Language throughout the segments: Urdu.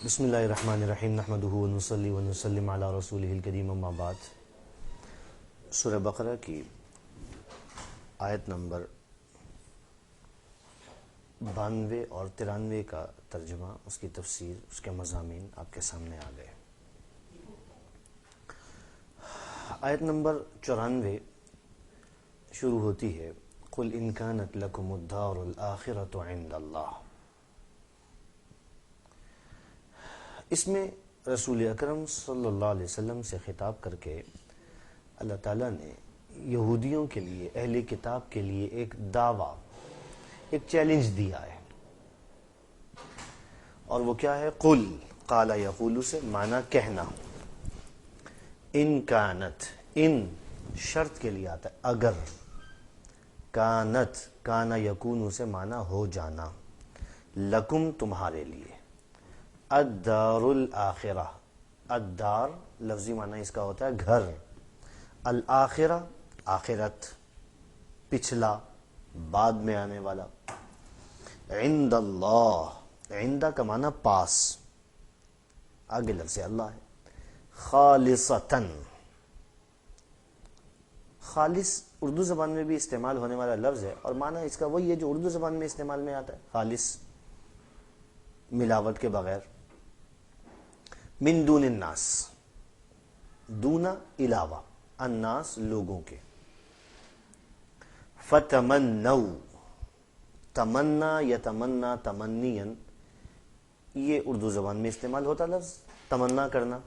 بسم اللہ الرحمن الرحیم نحمدہ ونصلی ونسلم علی رسولہ الکریم اما بعد۔ سورہ بقرہ کی آیت نمبر 92 اور 93 کا ترجمہ، اس کی تفسیر، اس کے مضامین آپ کے سامنے آ گئے۔ آیت نمبر 94 شروع ہوتی ہے قل ان کانت لکم الدار الآخرۃ عند اللہ۔ اس میں رسول اکرم صلی اللہ علیہ وسلم سے خطاب کر کے اللہ تعالیٰ نے یہودیوں کے لیے، اہل کتاب کے لیے ایک دعویٰ، ایک چیلنج دیا ہے، اور وہ کیا ہے؟ قل، قال یقول سے معنی کہنا، ان کانت، ان شرط کے لیے آتا ہے، اگر، کانت، کانا یکون سے معنی ہو جانا، لکم تمہارے لیے، الدار الآخرہ، الدار لفظی معنی اس کا ہوتا ہے گھر، الآخرہ آخرت، پچھلا، بعد میں آنے والا، عند اللہ، عند کا معنی پاس، آگے لفظ اللہ ہے، خالصتاً، خالص اردو زبان میں بھی استعمال ہونے والا لفظ ہے، اور معنی اس کا وہی ہے جو اردو زبان میں استعمال میں آتا ہے، خالص، ملاوٹ کے بغیر، من دون الناس، دون علاوہ، الناس لوگوں کے، فتمنوا، تمنا یتمنا تمنیا، یہ اردو زبان میں استعمال ہوتا لفظ تمنا کرنا،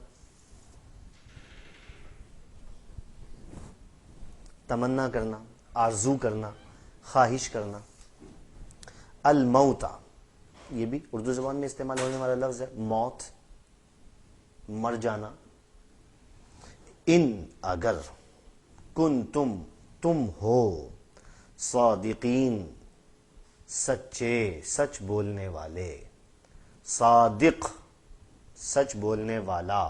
تمنا کرنا، آرزو کرنا، خواہش کرنا، الموت، یہ بھی اردو زبان میں استعمال ہونے والا لفظ ہے، موت، مر جانا، ان اگر، کن تم ہو، صادقین، سچے، سچ بولنے والے، صادق، سچ بولنے والا،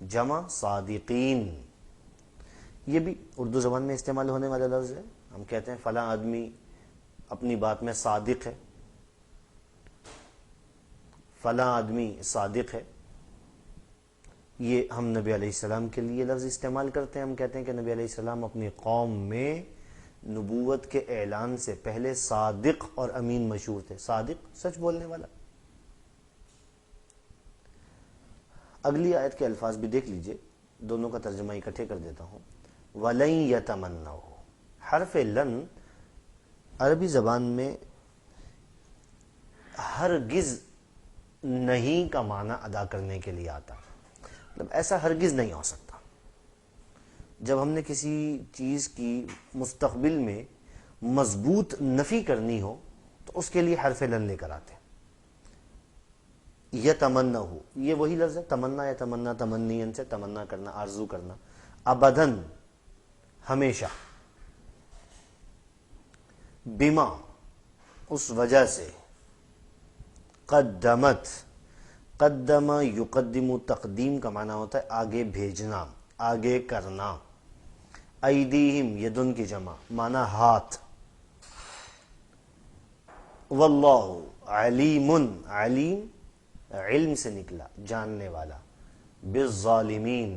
جمع صادقین، یہ بھی اردو زبان میں استعمال ہونے والا لفظ ہے۔ ہم کہتے ہیں فلاں آدمی اپنی بات میں صادق ہے، فلاں آدمی صادق ہے، یہ ہم نبی علیہ السلام کے لیے لفظ استعمال کرتے ہیں۔ ہم کہتے ہیں کہ نبی علیہ السلام اپنی قوم میں نبوت کے اعلان سے پہلے صادق اور امین مشہور تھے، صادق سچ بولنے والا۔ اگلی آیت کے الفاظ بھی دیکھ لیجئے، دونوں کا ترجمہ اکٹھے کر دیتا ہوں۔ وَلَن يَتَمَنَّوْا، حرف لن عربی زبان میں ہرگز نہیں کا معنی ادا کرنے کے لیے آتا ہے، مطلب ایسا ہرگز نہیں ہو سکتا۔ جب ہم نے کسی چیز کی مستقبل میں مضبوط نفی کرنی ہو تو اس کے لیے حرف لن لے کر آتے ہیں۔ یتمنہ، یہ وہی لفظ ہے، تمنا یا تمنا، تمنین سے تمنا کرنا، آرزو کرنا، ابداً، ہمیشہ، بما، اس وجہ سے، قدمت، قدم یقدم، تقدیم کا معنی ہوتا ہے آگے بھیجنا، آگے کرنا، ایدیہم، یدن کی جمع، معنی ہاتھ، واللہ علیم، علیم علم سے نکلا، جاننے والا، بالظالمین،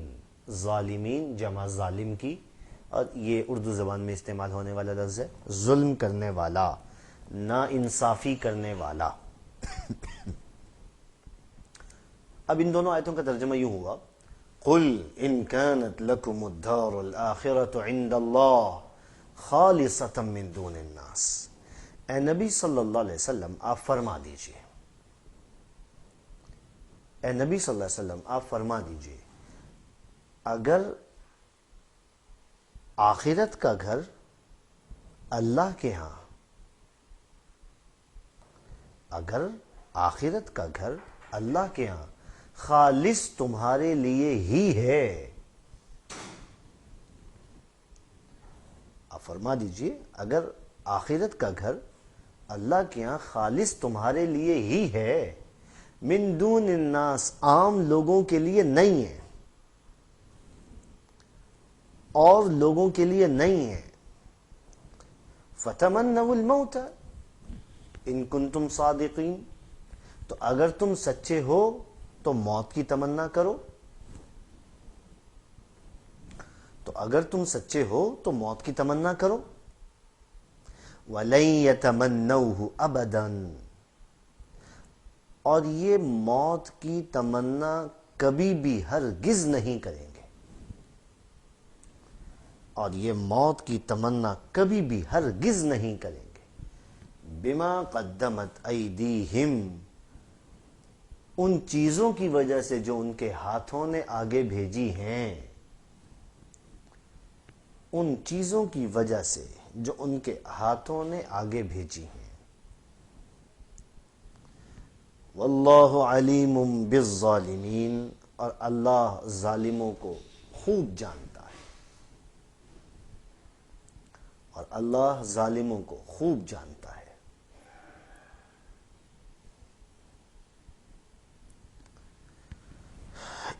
ظالمین جمع ظالم کی، اور یہ اردو زبان میں استعمال ہونے والا لفظ ہے ظلم کرنے والا، نا انصافی کرنے والا۔ اب ان دونوں آیتوں کا ترجمہ یوں ہوا، قل ان كانت لكم الدار الآخرة عند اللہ خالصة من دون الناس، اے نبی صلی اللہ علیہ وسلم آپ فرما دیجئے، اے نبی صلی اللہ علیہ وسلم آپ فرما دیجئے، اگر آخرت کا گھر اللہ کے ہاں، اگر آخرت کا گھر اللہ کے ہاں خالص تمہارے لیے ہی ہے، آپ فرما دیجئے اگر آخرت کا گھر اللہ کے ہاں خالص تمہارے لیے ہی ہے، من دون الناس، عام لوگوں کے لیے نہیں ہے، اور لوگوں کے لیے نہیں ہے، فتمنوا الموت ان کنتم صادقین، تو اگر تم سچے ہو تو موت کی تمنا کرو. تو اگر تم سچے ہو تو موت کی تمنا کرو. وَلَن يَتَمَنَّوْهُ أَبَدًا، اور یہ موت کی تمنا کبھی بھی ہرگز نہیں کریں گے. اور یہ موت کی تمنا کبھی بھی ہرگز نہیں کریں گے. بما قدمت ایدیہم، ان چیزوں کی وجہ سے جو ان کے ہاتھوں نے آگے بھیجی ہیں. ان چیزوں کی وجہ سے جو ان کے ہاتھوں نے آگے بھیجی ہیں. واللہ علیم بالظالمین، اور اللہ ظالموں کو خوب جانتا ہے. اور اللہ ظالموں کو خوب جانتا ہے.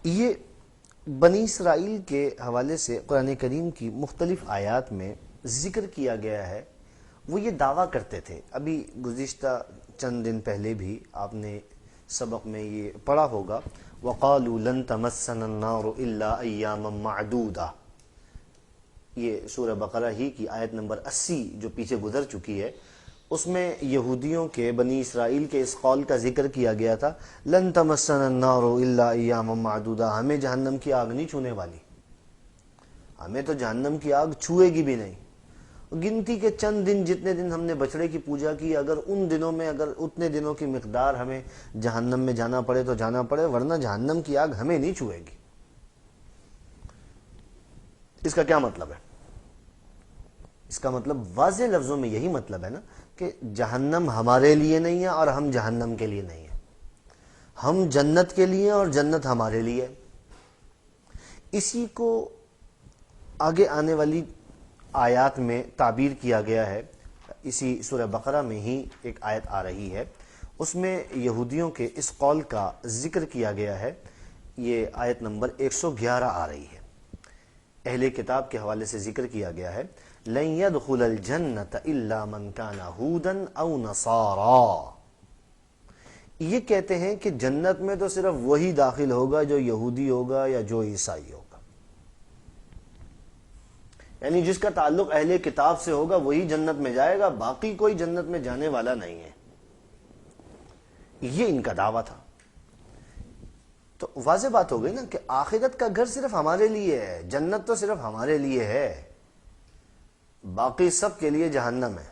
یہ بنی اسرائیل کے حوالے سے قرآن کریم کی مختلف آیات میں ذکر کیا گیا ہے. وہ یہ دعویٰ کرتے تھے، ابھی گزشتہ چند دن پہلے بھی آپ نے سبق میں یہ پڑھا ہوگا، وَقَالُوا لَن تَمَسَّنَا النَّارُ إِلَّا أَيَّامًا مَعْدُودًا. یہ سورہ بقرہ ہی کی آیت نمبر 80 جو پیچھے گزر چکی ہے، اس میں یہودیوں کے، بنی اسرائیل کے اس قول کا ذکر کیا گیا تھا، لن تمسنا النار الا ایاما معدودا، ہمیں جہنم کی آگ نہیں چھونے والی، ہمیں تو جہنم کی آگ چھوئے گی بھی نہیں. گنتی کے چند دن، جتنے دن ہم نے بچڑے کی پوجا کی، اگر ان دنوں میں، اگر اتنے دنوں کی مقدار ہمیں جہنم میں جانا پڑے تو جانا پڑے، ورنہ جہنم کی آگ ہمیں نہیں چھوئے گی. اس کا کیا مطلب ہے؟ اس کا مطلب واضح لفظوں میں یہی مطلب ہے نا کہ جہنم ہمارے لیے نہیں ہے اور ہم جہنم کے لیے نہیں ہیں. ہم جنت کے لیے اور جنت ہمارے لیے. اسی کو آگے آنے والی آیات میں تعبیر کیا گیا ہے. اسی سورہ بقرہ میں ہی ایک آیت آ رہی ہے، اس میں یہودیوں کے اس قول کا ذکر کیا گیا ہے. یہ آیت نمبر 111 آ رہی ہے. اہل کتاب کے حوالے سے ذکر کیا گیا ہے، لن يدخل الجنة الا من كان هودا او نصارا. یہ کہتے ہیں کہ جنت میں تو صرف وہی داخل ہوگا جو یہودی ہوگا یا جو عیسائی ہوگا، یعنی جس کا تعلق اہل کتاب سے ہوگا وہی جنت میں جائے گا، باقی کوئی جنت میں جانے والا نہیں ہے. یہ ان کا دعویٰ تھا. تو واضح بات ہو گئی نا کہ آخرت کا گھر صرف ہمارے لیے ہے، جنت تو صرف ہمارے لیے ہے، باقی سب کے لیے جہنم ہے.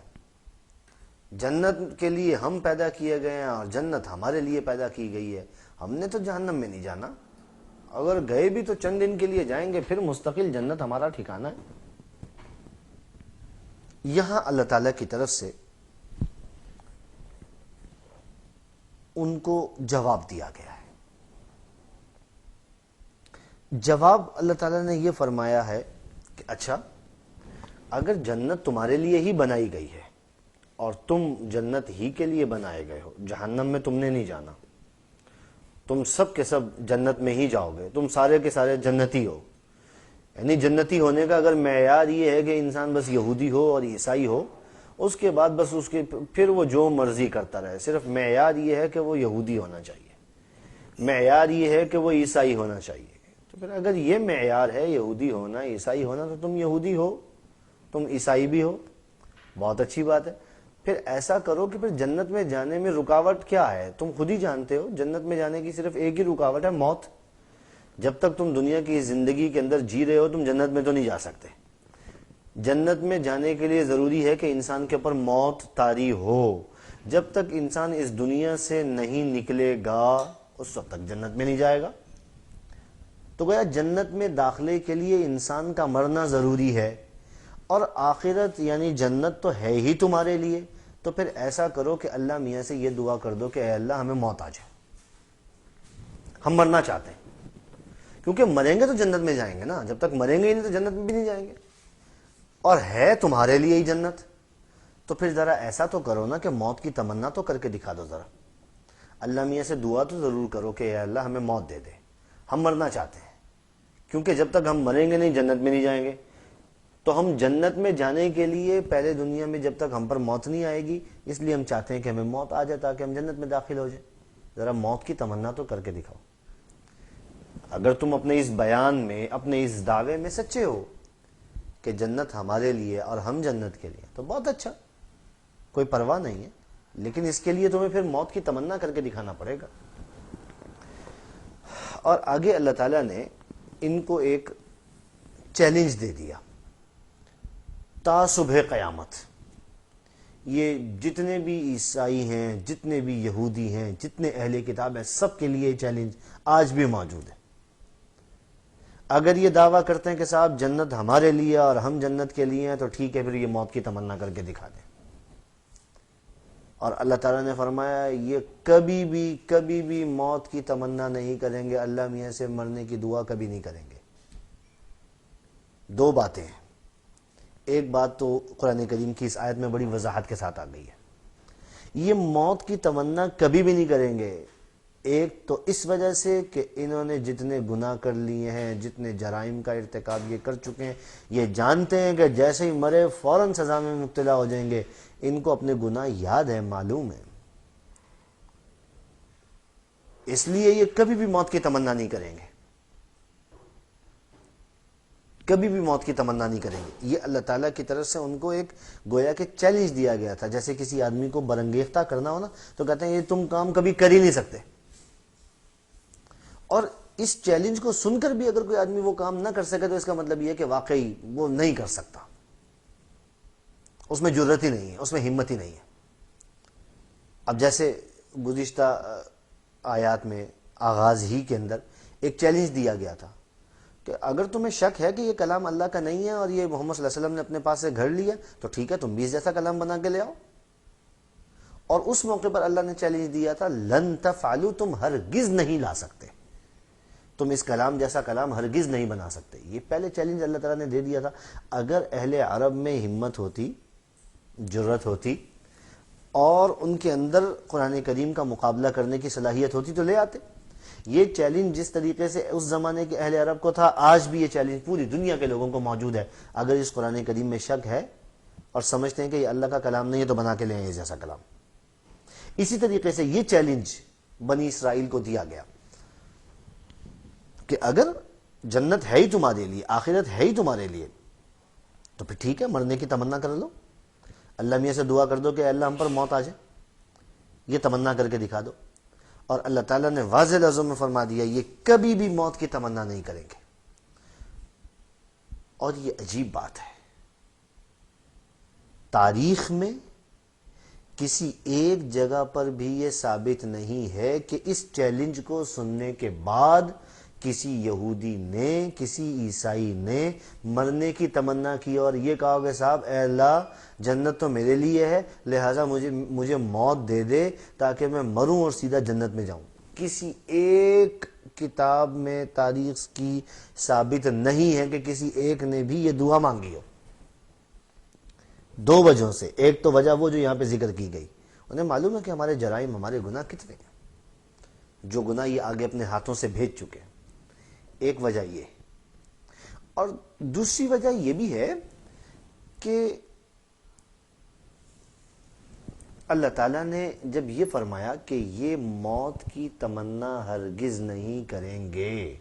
جنت کے لیے ہم پیدا کیے گئے ہیں اور جنت ہمارے لیے پیدا کی گئی ہے. ہم نے تو جہنم میں نہیں جانا، اگر گئے بھی تو چند دن کے لیے جائیں گے، پھر مستقل جنت ہمارا ٹھکانہ ہے. یہاں اللہ تعالیٰ کی طرف سے ان کو جواب دیا گیا ہے. جواب اللہ تعالیٰ نے یہ فرمایا ہے کہ اچھا، اگر جنت تمہارے لیے ہی بنائی گئی ہے اور تم جنت ہی کے لیے بنائے گئے ہو، جہنم میں تم نے نہیں جانا، تم سب کے سب جنت میں ہی جاؤ گے، تم سارے کے سارے جنتی ہو. یعنی جنتی ہونے کا اگر معیار یہ ہے کہ انسان بس یہودی ہو اور عیسائی ہو، اس کے بعد بس اس کے پھر وہ جو مرضی کرتا رہے، صرف معیار یہ ہے کہ وہ یہودی ہونا چاہیے، معیار یہ ہے کہ وہ عیسائی ہونا چاہیے. تو پھر اگر یہ معیار ہے یہودی ہونا، عیسائی ہونا، تو تم یہودی ہو، تم عیسائی بھی ہو، بہت اچھی بات ہے. پھر ایسا کرو کہ پھر جنت میں جانے میں رکاوٹ کیا ہے؟ تم خود ہی جانتے ہو جنت میں جانے کی صرف ایک ہی رکاوٹ ہے، موت. جب تک تم دنیا کی زندگی کے اندر جی رہے ہو تم جنت میں تو نہیں جا سکتے. جنت میں جانے کے لیے ضروری ہے کہ انسان کے اوپر موت طاری ہو. جب تک انسان اس دنیا سے نہیں نکلے گا اس وقت تک جنت میں نہیں جائے گا. تو گویا جنت میں داخلے کے لیے انسان کا مرنا ضروری ہے، اور آخرت یعنی جنت تو ہے ہی تمہارے لیے. تو پھر ایسا کرو کہ اللہ میاں سے یہ دعا کر دو کہ اے اللہ ہمیں موت آ جائے، ہم مرنا چاہتے ہیں، کیونکہ مریں گے تو جنت میں جائیں گے نا، جب تک مریں گے ہی نہیں تو جنت میں بھی نہیں جائیں گے، اور ہے تمہارے لیے ہی جنت. تو پھر ذرا ایسا تو کرو نا کہ موت کی تمنا تو کر کے دکھا دو. ذرا اللہ میاں سے دعا تو ضرور کرو کہ اے اللہ ہمیں موت دے دے، ہم مرنا چاہتے ہیں، کیونکہ جب تک ہم مریں گے نہیں جنت میں نہیں جائیں گے. تو ہم جنت میں جانے کے لیے پہلے دنیا میں جب تک ہم پر موت نہیں آئے گی، اس لیے ہم چاہتے ہیں کہ ہمیں موت آ جائے تاکہ ہم جنت میں داخل ہو جائیں. ذرا موت کی تمنا تو کر کے دکھاؤ. اگر تم اپنے اس بیان میں، اپنے اس دعوے میں سچے ہو کہ جنت ہمارے لیے اور ہم جنت کے لیے، تو بہت اچھا، کوئی پرواہ نہیں ہے، لیکن اس کے لیے تمہیں پھر موت کی تمنا کر کے دکھانا پڑے گا۔ اور آگے اللہ تعالیٰ نے ان کو ایک چیلنج دے دیا، تا صبح قیامت یہ جتنے بھی عیسائی ہیں، جتنے بھی یہودی ہیں، جتنے اہل کتاب ہیں، سب کے لیے یہ چیلنج آج بھی موجود ہے۔ اگر یہ دعویٰ کرتے ہیں کہ صاحب جنت ہمارے لیے اور ہم جنت کے لیے ہیں، تو ٹھیک ہے، پھر یہ موت کی تمنا کر کے دکھا دیں۔ اور اللہ تعالیٰ نے فرمایا یہ کبھی بھی موت کی تمنا نہیں کریں گے، اللہ میاں سے مرنے کی دعا کبھی نہیں کریں گے۔ دو باتیں ہیں، ایک بات تو قرآن کریم کی اس آیت میں بڑی وضاحت کے ساتھ آ گئی ہے، یہ موت کی تمنا کبھی بھی نہیں کریں گے۔ ایک تو اس وجہ سے کہ انہوں نے جتنے گناہ کر لیے ہیں، جتنے جرائم کا ارتکاب یہ کر چکے ہیں، یہ جانتے ہیں کہ جیسے ہی مرے فوراً سزا میں مبتلا ہو جائیں گے، ان کو اپنے گناہ یاد ہے، معلوم ہے، اس لیے یہ کبھی بھی موت کی تمنا نہیں کریں گے، کبھی بھی موت کی تمنا نہیں کریں گے۔ یہ اللہ تعالیٰ کی طرف سے ان کو ایک گویا کہ چیلنج دیا گیا تھا، جیسے کسی آدمی کو برانگیختہ کرنا ہو نا، تو کہتے ہیں یہ تم کام کبھی کر ہی نہیں سکتے۔ اور اس چیلنج کو سن کر بھی اگر کوئی آدمی وہ کام نہ کر سکے، تو اس کا مطلب یہ ہے کہ واقعی وہ نہیں کر سکتا، اس میں جرت ہی نہیں ہے، اس میں ہمت ہی نہیں ہے۔ اب جیسے گزشتہ آیات میں آغاز ہی کے اندر ایک چیلنج دیا گیا تھا کہ اگر تمہیں شک ہے کہ یہ کلام اللہ کا نہیں ہے اور یہ محمد صلی اللہ علیہ وسلم نے اپنے پاس سے گھڑ لیا، تو ٹھیک ہے، تم بھی اس جیسا کلام بنا کے لے آؤ۔ اور اس موقع پر اللہ نے چیلنج دیا تھا، لن تفعلوا، تم ہرگز نہیں لا سکتے، تم اس کلام جیسا کلام ہرگز نہیں بنا سکتے۔ یہ پہلے چیلنج اللہ تعالیٰ نے دے دیا تھا۔ اگر اہل عرب میں ہمت ہوتی، جرت ہوتی، اور ان کے اندر قرآن کریم کا مقابلہ کرنے کی صلاحیت ہوتی، تو لے آتے۔ یہ چیلنج جس طریقے سے اس زمانے کے اہل عرب کو تھا، آج بھی یہ چیلنج پوری دنیا کے لوگوں کو موجود ہے۔ اگر اس قرآن کریم میں شک ہے اور سمجھتے ہیں کہ یہ اللہ کا کلام نہیں ہے، تو بنا کے لیں یہ جیسا کلام۔ اسی طریقے سے یہ چیلنج بنی اسرائیل کو دیا گیا کہ اگر جنت ہے ہی تمہارے لیے، آخرت ہے ہی تمہارے لیے، تو پھر ٹھیک ہے، مرنے کی تمنا کر لو، اللہ میاں سے دعا کر دو کہ اللہ ہم پر موت آ جائے، یہ تمنا کر کے دکھا دو۔ اور اللہ تعالیٰ نے واضح لفظوں میں فرما دیا یہ کبھی بھی موت کی تمنا نہیں کریں گے۔ اور یہ عجیب بات ہے، تاریخ میں کسی ایک جگہ پر بھی یہ ثابت نہیں ہے کہ اس چیلنج کو سننے کے بعد کسی یہودی نے، کسی عیسائی نے مرنے کی تمنا کی اور یہ کہا کہ صاحب اے اللہ جنت تو میرے لیے ہے، لہٰذا مجھے موت دے دے تاکہ میں مروں اور سیدھا جنت میں جاؤں۔ کسی ایک کتاب میں تاریخ کی ثابت نہیں ہے کہ کسی ایک نے بھی یہ دعا مانگی ہو۔ دو وجہوں سے، ایک تو وجہ وہ جو یہاں پہ ذکر کی گئی، انہیں معلوم ہے کہ ہمارے جرائم، ہمارے گناہ کتنے ہیں، جو گناہ یہ آگے اپنے ہاتھوں سے بھیج چکے ہیں، ایک وجہ یہ۔ اور دوسری وجہ یہ بھی ہے کہ اللہ تعالیٰ نے جب یہ فرمایا کہ یہ موت کی تمنا ہرگز نہیں کریں گے،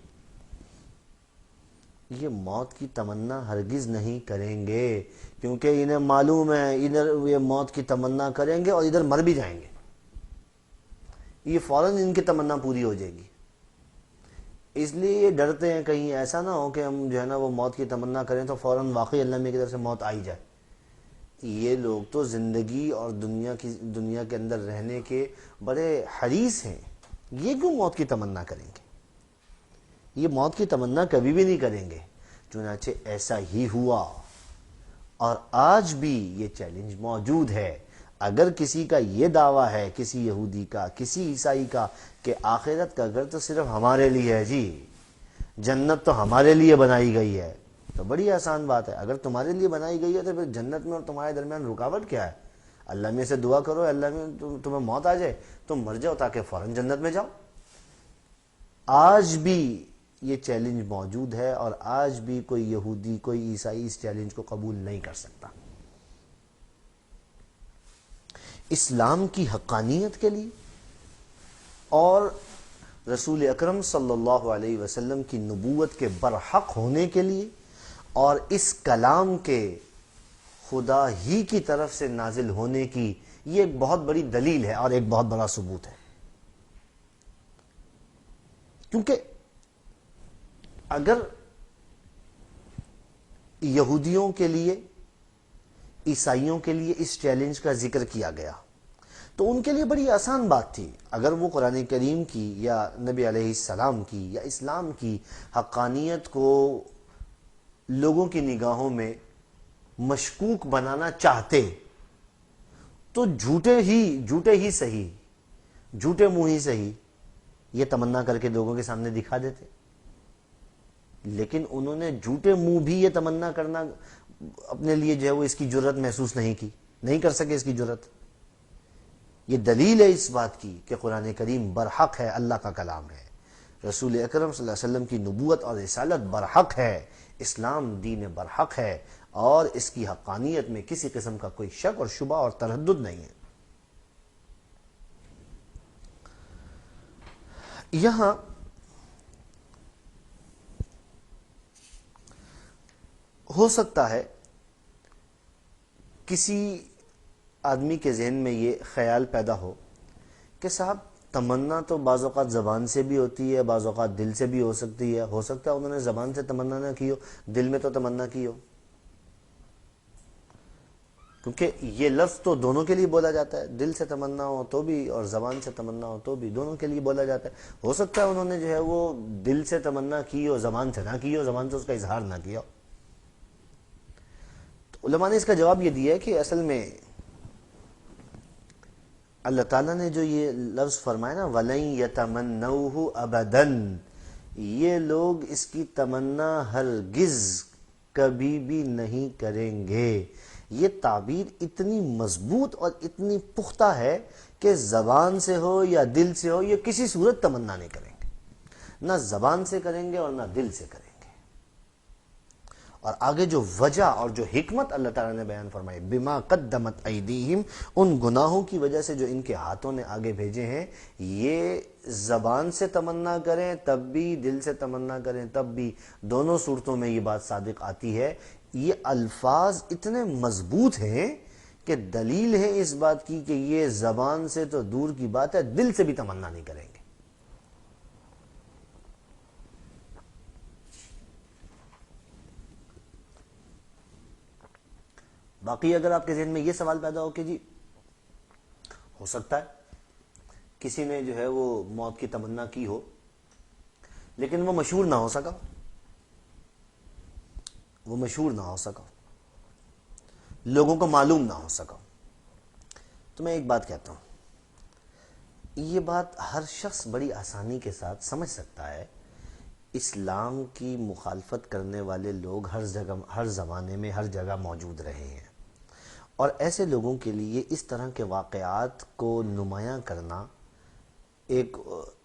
یہ موت کی تمنا ہرگز نہیں کریں گے، کیونکہ انہیں معلوم ہے ادھر یہ موت کی تمنا کریں گے اور ادھر مر بھی جائیں گے، یہ فوراً ان کی تمنا پوری ہو جائے گی، اس لیے یہ ڈرتے ہیں کہیں ایسا نہ ہو کہ ہم جو ہے نا وہ موت کی تمنا کریں تو فوراً واقعی اللہ میاں کی طرف سے موت آئی جائے۔ یہ لوگ تو زندگی اور دنیا کے اندر رہنے کے بڑے حریص ہیں، یہ کیوں موت کی تمنا کریں گے؟ یہ موت کی تمنا کبھی بھی نہیں کریں گے۔ چنانچہ ایسا ہی ہوا، اور آج بھی یہ چیلنج موجود ہے۔ اگر کسی کا یہ دعویٰ ہے، کسی یہودی کا، کسی عیسائی کا، کہ آخرت کا گھر تو صرف ہمارے لیے ہے جی، جنت تو ہمارے لیے بنائی گئی ہے، تو بڑی آسان بات ہے، اگر تمہارے لیے بنائی گئی ہے تو پھر جنت میں اور تمہارے درمیان رکاوٹ کیا ہے؟ اللہ میں سے دعا کرو، اللہ میں تمہیں موت آ جائے، تم مر جاؤ تاکہ فوراً جنت میں جاؤ۔ آج بھی یہ چیلنج موجود ہے، اور آج بھی کوئی یہودی، کوئی عیسائی اس چیلنج کو قبول نہیں کر سکتا۔ اسلام کی حقانیت کے لیے اور رسول اکرم صلی اللہ علیہ وسلم کی نبوت کے برحق ہونے کے لیے اور اس کلام کے خدا ہی کی طرف سے نازل ہونے کی یہ ایک بہت بڑی دلیل ہے اور ایک بہت بڑا ثبوت ہے. کیونکہ اگر یہودیوں کے لیے، عیسائیوں کے لیے اس چیلنج کا ذکر کیا گیا تو ان کے لیے بڑی آسان بات تھی. اگر وہ قرآن کریم کی یا نبی علیہ السلام کی یا اسلام کی حقانیت کو لوگوں کی نگاہوں میں مشکوک بنانا چاہتے تو جھوٹے ہی صحیح، جھوٹے منہ ہی صحیح یہ تمنا کر کے لوگوں کے سامنے دکھا دیتے. لیکن انہوں نے جھوٹے منہ بھی یہ تمنا کرنا اپنے لیے جو ہے وہ اس کی جرت محسوس نہیں کی، نہیں کر سکے اس کی جرت. یہ دلیل ہے اس بات کی کہ قرآن کریم برحق ہے، اللہ کا کلام ہے. رسول اکرم صلی اللہ علیہ وسلم کی نبوت اور رسالت برحق ہے، اسلام دین برحق ہے اور اس کی حقانیت میں کسی قسم کا کوئی شک اور شبہ اور تردد نہیں ہے. یہاں ہو سکتا ہے کسی آدمی کے ذہن میں یہ خیال پیدا ہو کہ صاحب تمنا تو بعض اوقات زبان سے بھی ہوتی ہے، بعض اوقات دل سے بھی ہو سکتی ہے. ہو سکتا ہے انہوں نے زبان سے تمنا نہ کی ہو، دل میں تو تمنا کی ہو. کیونکہ یہ لفظ تو دونوں کے لیے بولا جاتا ہے، دل سے تمنا ہو تو بھی اور زبان سے تمنا ہو تو بھی، دونوں کے لیے بولا جاتا ہے. ہو سکتا ہے انہوں نے جو ہے وہ دل سے تمنا کی ہو، زبان سے نہ کی ہو، زبان سے اس کا اظہار نہ کیا ہو. تو علماء نے اس کا جواب یہ دیا ہے کہ اصل میں اللہ تعالیٰ نے جو یہ لفظ فرمایا نا وَلَن يَتَمَنَّوْهُ أَبَدًا، یہ لوگ اس کی تمنا ہرگز کبھی بھی نہیں کریں گے. یہ تعبیر اتنی مضبوط اور اتنی پختہ ہے کہ زبان سے ہو یا دل سے ہو یہ کسی صورت تمنا نہیں کریں گے، نہ زبان سے کریں گے اور نہ دل سے کریں گے. اور آگے جو وجہ اور جو حکمت اللہ تعالیٰ نے بیان فرمائی بما قدمت ایدیہم، ان گناہوں کی وجہ سے جو ان کے ہاتھوں نے آگے بھیجے ہیں، یہ زبان سے تمنا کریں تب بھی، دل سے تمنا کریں تب بھی، دونوں صورتوں میں یہ بات صادق آتی ہے. یہ الفاظ اتنے مضبوط ہیں کہ دلیل ہے اس بات کی کہ یہ زبان سے تو دور کی بات ہے، دل سے بھی تمنا نہیں کریں گے. باقی اگر آپ کے ذہن میں یہ سوال پیدا ہو کہ جی ہو سکتا ہے کسی نے جو ہے وہ موت کی تمنا کی ہو لیکن وہ مشہور نہ ہو سکا، وہ مشہور نہ ہو سکا، لوگوں کو معلوم نہ ہو سکا. تو میں ایک بات کہتا ہوں، یہ بات ہر شخص بڑی آسانی کے ساتھ سمجھ سکتا ہے. اسلام کی مخالفت کرنے والے لوگ ہر جگہ، ہر زمانے میں، ہر جگہ موجود رہے ہیں، اور ایسے لوگوں کے لیے اس طرح کے واقعات کو نمایاں کرنا ایک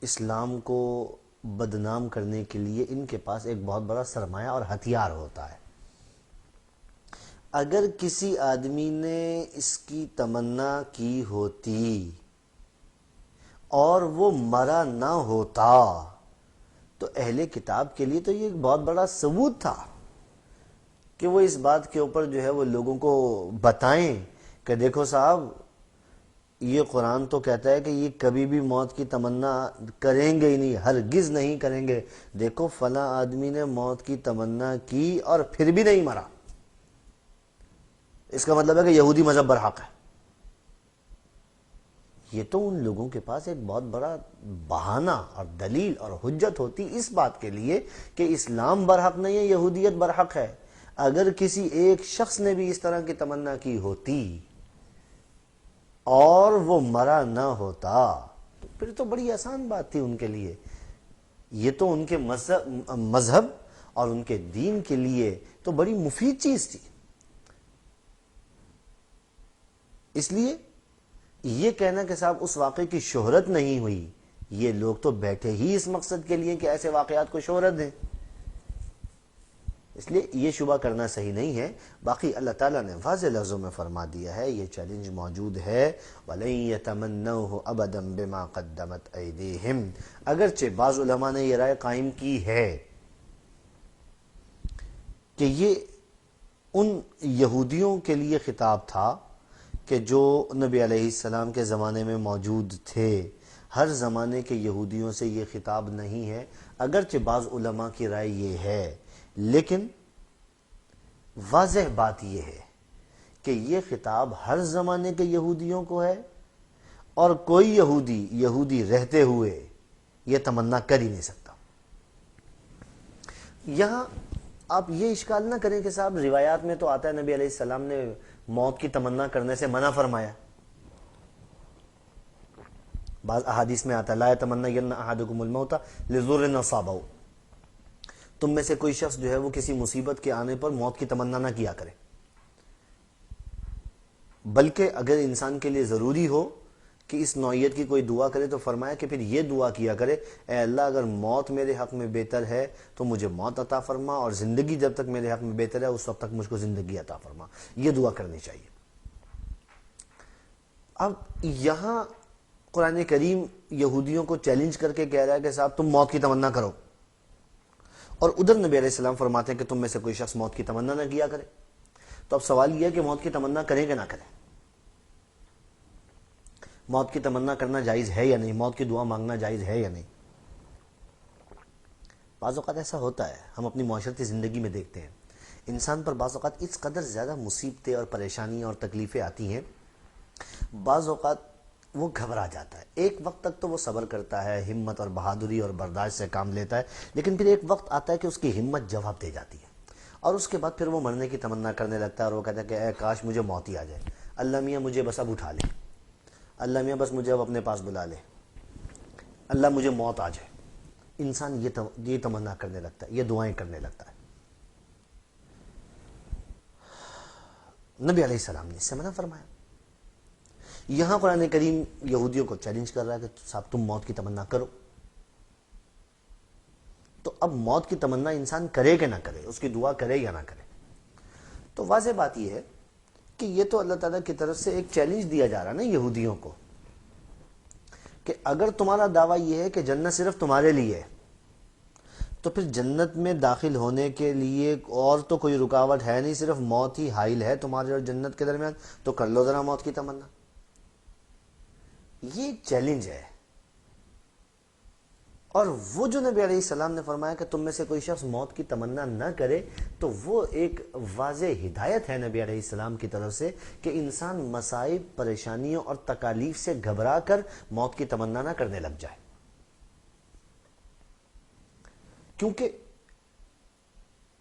اسلام کو بدنام کرنے کے لیے ان کے پاس ایک بہت بڑا سرمایہ اور ہتھیار ہوتا ہے. اگر کسی آدمی نے اس کی تمنا کی ہوتی اور وہ مرا نہ ہوتا تو اہل کتاب کے لیے تو یہ ایک بہت بڑا ثبوت تھا کہ وہ اس بات کے اوپر جو ہے وہ لوگوں کو بتائیں کہ دیکھو صاحب یہ قرآن تو کہتا ہے کہ یہ کبھی بھی موت کی تمنا کریں گے ہی نہیں، ہرگز نہیں کریں گے. دیکھو فلاں آدمی نے موت کی تمنا کی اور پھر بھی نہیں مرا، اس کا مطلب ہے کہ یہودی مذہب برحق ہے. یہ تو ان لوگوں کے پاس ایک بہت بڑا بہانہ اور دلیل اور حجت ہوتی اس بات کے لیے کہ اسلام برحق نہیں ہے، یہودیت برحق ہے. اگر کسی ایک شخص نے بھی اس طرح کی تمنا کی ہوتی اور وہ مرا نہ ہوتا تو پھر تو بڑی آسان بات تھی ان کے لیے. یہ تو ان کے مذہب اور ان کے دین کے لیے تو بڑی مفید چیز تھی. اس لیے یہ کہنا کہ صاحب اس واقعے کی شہرت نہیں ہوئی، یہ لوگ تو بیٹھے ہی اس مقصد کے لیے کہ ایسے واقعات کو شہرت دیں. اس لیے یہ شبہ کرنا صحیح نہیں ہے. باقی اللہ تعالیٰ نے واضح لفظوں میں فرما دیا ہے یہ چیلنج موجود ہے. وَلَن يَتَمَنَّوْهُ أَبَدًا بِمَا قَدَّمَتْ أَيْدِيهِمْ. اگرچہ بعض علماء نے یہ رائے قائم کی ہے کہ یہ ان یہودیوں کے لیے خطاب تھا کہ جو نبی علیہ السلام کے زمانے میں موجود تھے. ہر زمانے کے یہودیوں سے یہ خطاب نہیں ہے. اگرچہ بعض علماء کی رائے یہ ہے، لیکن واضح بات یہ ہے کہ یہ خطاب ہر زمانے کے یہودیوں کو ہے، اور کوئی یہودی رہتے ہوئے یہ تمنا کر ہی نہیں سکتا. یہاں آپ یہ اشکال نہ کریں کہ صاحب روایات میں تو آتا ہے نبی علیہ السلام نے موت کی تمنا کرنے سے منع فرمایا. بعض احادیث میں آتا ہے لا يتمنین احدکم الموت لضر اصابہ. تم میں سے کوئی شخص جو ہے وہ کسی مصیبت کے آنے پر موت کی تمنا نہ کیا کرے، بلکہ اگر انسان کے لیے ضروری ہو کہ اس نوعیت کی کوئی دعا کرے تو فرمایا کہ پھر یہ دعا کیا کرے اے اللہ اگر موت میرے حق میں بہتر ہے تو مجھے موت عطا فرما، اور زندگی جب تک میرے حق میں بہتر ہے اس وقت تک مجھ کو زندگی عطا فرما. یہ دعا کرنی چاہیے. اب یہاں قرآن کریم یہودیوں کو چیلنج کر کے کہہ رہا ہے کہ صاحب تم موت کی تمنا کرو، اور ادھر نبی علیہ السلام فرماتے ہیں کہ تم میں سے کوئی شخص موت کی تمنا نہ کیا کرے. تو اب سوال یہ ہے کہ موت کی تمنا کریں کہ نہ کریں. موت کی تمنا کرنا جائز ہے یا نہیں؟ موت کی دعا مانگنا جائز ہے یا نہیں؟ بعض اوقات ایسا ہوتا ہے، ہم اپنی معاشرتی زندگی میں دیکھتے ہیں انسان پر بعض اوقات اس قدر زیادہ مصیبتیں اور پریشانیاں اور تکلیفیں آتی ہیں، بعض اوقات وہ گھبرا جاتا ہے. ایک وقت تک تو وہ صبر کرتا ہے، ہمت اور بہادری اور برداشت سے کام لیتا ہے، لیکن پھر ایک وقت آتا ہے کہ اس کی ہمت جواب دے جاتی ہے، اور اس کے بعد پھر وہ مرنے کی تمنا کرنے لگتا ہے، اور وہ کہتا ہے کہ اے کاش مجھے موت ہی آ جائے. اللہ میاں مجھے بس اب اٹھا لے، اللہ میاں بس مجھے اب اپنے پاس بلا لے، اللہ مجھے موت آ جائے. انسان یہ تمنا کرنے لگتا ہے، یہ دعائیں کرنے لگتا ہے. نبی علیہ السلام نے اس سے منع فرمایا. یہاں قرآن کریم یہودیوں کو چیلنج کر رہا ہے کہ صاحب تم موت کی تمنا کرو. تو اب موت کی تمنا انسان کرے کہ نہ کرے، اس کی دعا کرے یا نہ کرے، تو واضح بات یہ ہے کہ یہ تو اللہ تعالیٰ کی طرف سے ایک چیلنج دیا جا رہا ہے نا یہودیوں کو کہ اگر تمہارا دعویٰ یہ ہے کہ جنت صرف تمہارے لیے ہے تو پھر جنت میں داخل ہونے کے لیے اور تو کوئی رکاوٹ ہے نہیں، صرف موت ہی حائل ہے تمہارے اور جنت کے درمیان، تو کر لو ذرا موت کی تمنا. یہ ایک چیلنج ہے. اور وہ جو نبی علیہ السلام نے فرمایا کہ تم میں سے کوئی شخص موت کی تمنا نہ کرے، تو وہ ایک واضح ہدایت ہے نبی علیہ السلام کی طرف سے کہ انسان مصائب، پریشانیوں اور تکالیف سے گھبرا کر موت کی تمنا نہ کرنے لگ جائے. کیونکہ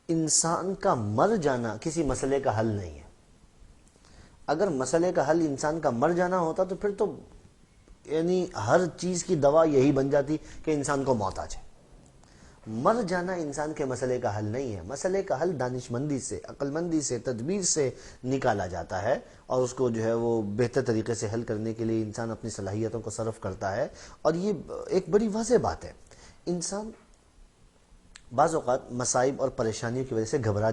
انسان کا مر جانا کسی مسئلے کا حل نہیں ہے. اگر مسئلے کا حل انسان کا مر جانا ہوتا تو پھر تو یعنی ہر چیز کی دوا یہی بن جاتی کہ انسان کو موت آ جائے. مر جانا انسان کے مسئلے کا حل نہیں ہے. مسئلے کا حل دانش مندی سے، عقل مندی سے، تدبیر سے نکالا جاتا ہے، اور اس کو جو ہے وہ بہتر طریقے سے حل کرنے کے لیے انسان اپنی صلاحیتوں کو صرف کرتا ہے. اور یہ ایک بڑی واضح بات ہے. انسان بعض اوقات مصائب اور پریشانیوں کی وجہ سے گھبرا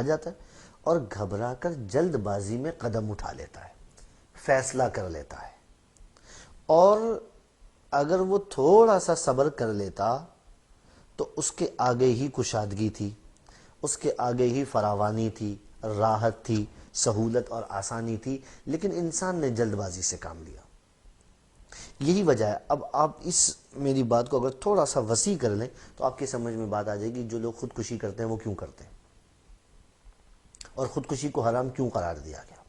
جاتا ہے، اور گھبرا کر جلد بازی میں قدم اٹھا لیتا ہے، فیصلہ کر لیتا ہے. اور اگر وہ تھوڑا سا صبر کر لیتا تو اس کے آگے ہی کشادگی تھی، اس کے آگے ہی فراوانی تھی، راحت تھی، سہولت اور آسانی تھی، لیکن انسان نے جلد بازی سے کام لیا. یہی وجہ ہے. اب آپ اس میری بات کو اگر تھوڑا سا وسیع کر لیں تو آپ کی سمجھ میں بات آ جائے گی جو لوگ خودکشی کرتے ہیں وہ کیوں کرتے ہیں، اور خودکشی کو حرام کیوں قرار دیا گیا.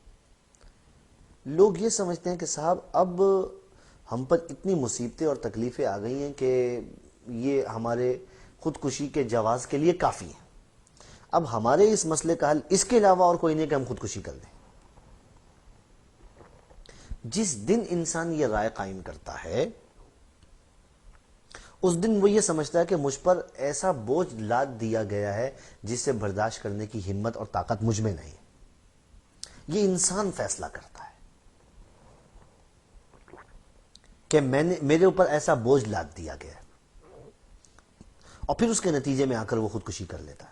لوگ یہ سمجھتے ہیں کہ صاحب اب ہم پر اتنی مصیبتیں اور تکلیفیں آ گئی ہیں کہ یہ ہمارے خودکشی کے جواز کے لیے کافی ہے. اب ہمارے اس مسئلے کا حل اس کے علاوہ اور کوئی نہیں کہ ہم خودکشی کر دیں. جس دن انسان یہ رائے قائم کرتا ہے اس دن وہ یہ سمجھتا ہے کہ مجھ پر ایسا بوجھ لاد دیا گیا ہے جس سے برداشت کرنے کی ہمت اور طاقت مجھ میں نہیں. یہ انسان فیصلہ کرتا ہے کہ میرے اوپر ایسا بوجھ لاد دیا گیا ہے، اور پھر اس کے نتیجے میں آ کر وہ خودکشی کر لیتا ہے.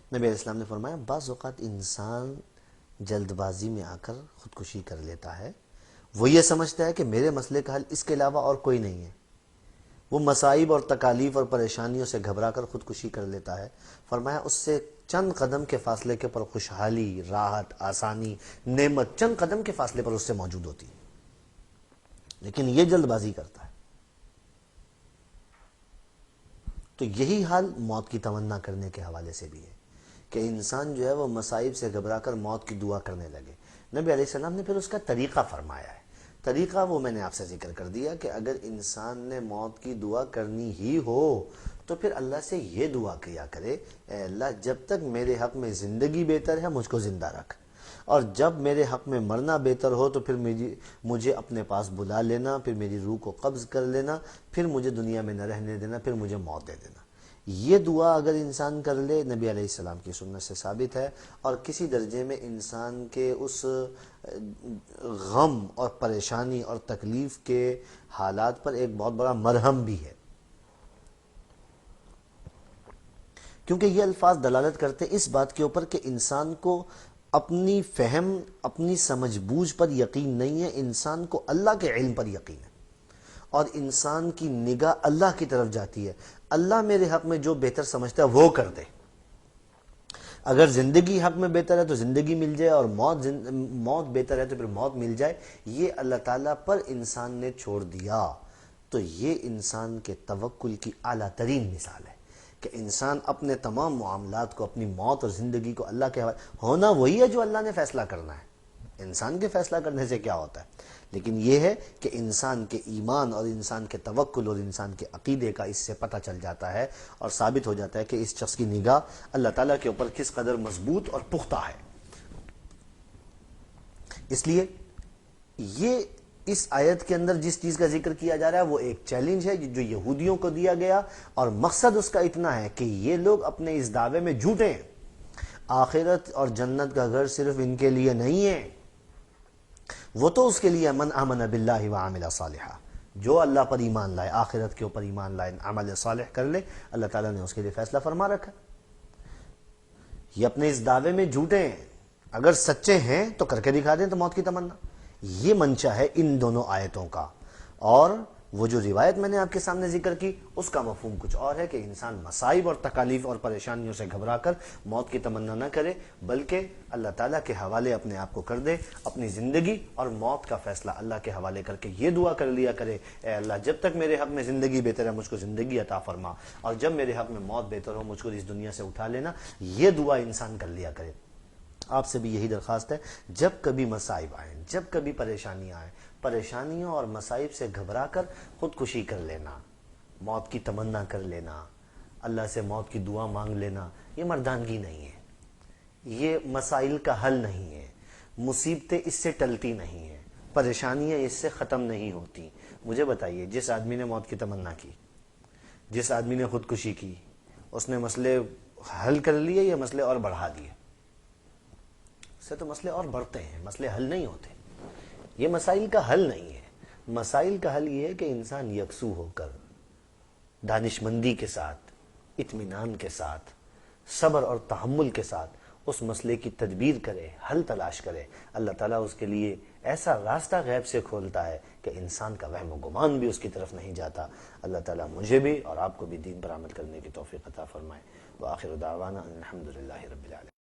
نبی علیہ السلام نے فرمایا بعض اوقات انسان جلد بازی میں آ کر خودکشی کر لیتا ہے، وہ یہ سمجھتا ہے کہ میرے مسئلے کا حل اس کے علاوہ اور کوئی نہیں ہے، وہ مصائب اور تکالیف اور پریشانیوں سے گھبرا کر خودکشی کر لیتا ہے۔ فرمایا اس سے چند قدم کے فاصلے کے پر خوشحالی، راحت، آسانی، نعمت چند قدم کے فاصلے پر اس سے موجود ہوتی ہے، لیکن یہ جلد بازی کرتا ہے۔ تو یہی حال موت کی تمنا کرنے کے حوالے سے بھی ہے کہ انسان جو ہے وہ مصائب سے گھبرا کر موت کی دعا کرنے لگے۔ نبی علیہ السلام نے پھر اس کا طریقہ فرمایا ہے۔ طریقہ وہ میں نے آپ سے ذکر کر دیا کہ اگر انسان نے موت کی دعا کرنی ہی ہو تو پھر اللہ سے یہ دعا کیا کرے، اے اللہ جب تک میرے حق میں زندگی بہتر ہے مجھ کو زندہ رکھ، اور جب میرے حق میں مرنا بہتر ہو تو پھر مجھے اپنے پاس بلا لینا، پھر میری روح کو قبض کر لینا، پھر مجھے دنیا میں نہ رہنے دینا، پھر مجھے موت دے دینا۔ یہ دعا اگر انسان کر لے، نبی علیہ السلام کی سنت سے ثابت ہے، اور کسی درجے میں انسان کے اس غم اور پریشانی اور تکلیف کے حالات پر ایک بہت بڑا مرہم بھی ہے، کیونکہ یہ الفاظ دلالت کرتے اس بات کے اوپر کہ انسان کو اپنی فہم، اپنی سمجھ بوجھ پر یقین نہیں ہے، انسان کو اللہ کے علم پر یقین ہے، اور انسان کی نگاہ اللہ کی طرف جاتی ہے۔ اللہ میرے حق میں جو بہتر سمجھتا ہے وہ کر دے، اگر زندگی حق میں بہتر ہے تو زندگی مل جائے، اور موت بہتر ہے تو پھر موت مل جائے، یہ اللہ تعالیٰ پر انسان نے چھوڑ دیا۔ تو یہ انسان کے توکل کی اعلیٰ ترین مثال ہے کہ انسان اپنے تمام معاملات کو، اپنی موت اور زندگی کو اللہ کے حوالے، ہونا وہی ہے جو اللہ نے فیصلہ کرنا ہے، انسان کے فیصلہ کرنے سے کیا ہوتا ہے، لیکن یہ ہے کہ انسان کے ایمان اور انسان کے توکل اور انسان کے عقیدے کا اس سے پتہ چل جاتا ہے اور ثابت ہو جاتا ہے کہ اس شخص کی نگاہ اللہ تعالیٰ کے اوپر کس قدر مضبوط اور پختہ ہے۔ اس لیے یہ اس آیت کے اندر جس چیز کا ذکر کیا جا رہا ہے وہ ایک چیلنج ہے جو یہودیوں کو دیا گیا، اور مقصد اس کا اتنا ہے کہ یہ لوگ اپنے اس دعوے میں جھوٹے ہیں۔ آخرت اور جنت کا گھر صرف ان کے لیے نہیں ہے، وہ تو اس کے لیے من آمن باللہ وعمل صالحا، جو اللہ پر ایمان لائے، آخرت کے اوپر ایمان لائے، عمل صالح کر لے، اللہ تعالیٰ نے اس کے لیے فیصلہ فرما رکھا۔ یہ اپنے اس دعوے میں جھوٹے ہیں، اگر سچے ہیں تو کر کے دکھا دیں تو موت کی تمنا۔ یہ منشا ہے ان دونوں آیتوں کا، اور وہ جو روایت میں نے آپ کے سامنے ذکر کی اس کا مفہوم کچھ اور ہے کہ انسان مصائب اور تکالیف اور پریشانیوں سے گھبرا کر موت کی تمنا نہ کرے، بلکہ اللہ تعالیٰ کے حوالے اپنے آپ کو کر دے، اپنی زندگی اور موت کا فیصلہ اللہ کے حوالے کر کے یہ دعا کر لیا کرے، اے اللہ جب تک میرے حق میں زندگی بہتر ہے مجھ کو زندگی عطا فرما، اور جب میرے حق میں موت بہتر ہو مجھ کو اس دنیا سے اٹھا لینا۔ یہ دعا انسان کر لیا کرے۔ آپ سے بھی یہی درخواست ہے، جب کبھی مصائب آئیں، جب کبھی پریشانیاں آئیں، پریشانیوں اور مصائب سے گھبرا کر خودکشی کر لینا، موت کی تمنا کر لینا، اللہ سے موت کی دعا مانگ لینا، یہ مردانگی نہیں ہے، یہ مسائل کا حل نہیں ہے، مصیبتیں اس سے ٹلتی نہیں ہیں، پریشانیاں اس سے ختم نہیں ہوتی۔ مجھے بتائیے، جس آدمی نے موت کی تمنا کی، جس آدمی نے خودکشی کی، اس نے مسئلے حل کر لیے یا مسئلے اور بڑھا دیے؟ اس سے تو مسئلے اور بڑھتے ہیں، مسئلے حل نہیں ہوتے۔ یہ مسائل کا حل نہیں ہے، مسائل کا حل یہ ہے کہ انسان یکسو ہو کر، دانشمندی کے ساتھ، اطمینان کے ساتھ، صبر اور تحمل کے ساتھ اس مسئلے کی تدبیر کرے، حل تلاش کرے۔ اللہ تعالیٰ اس کے لیے ایسا راستہ غیب سے کھولتا ہے کہ انسان کا وہم و گمان بھی اس کی طرف نہیں جاتا۔ اللہ تعالیٰ مجھے بھی اور آپ کو بھی دین پر عمل کرنے کی توفیق عطا فرمائے۔ وآخر دعوانا ان الحمد للہ رب العالمین۔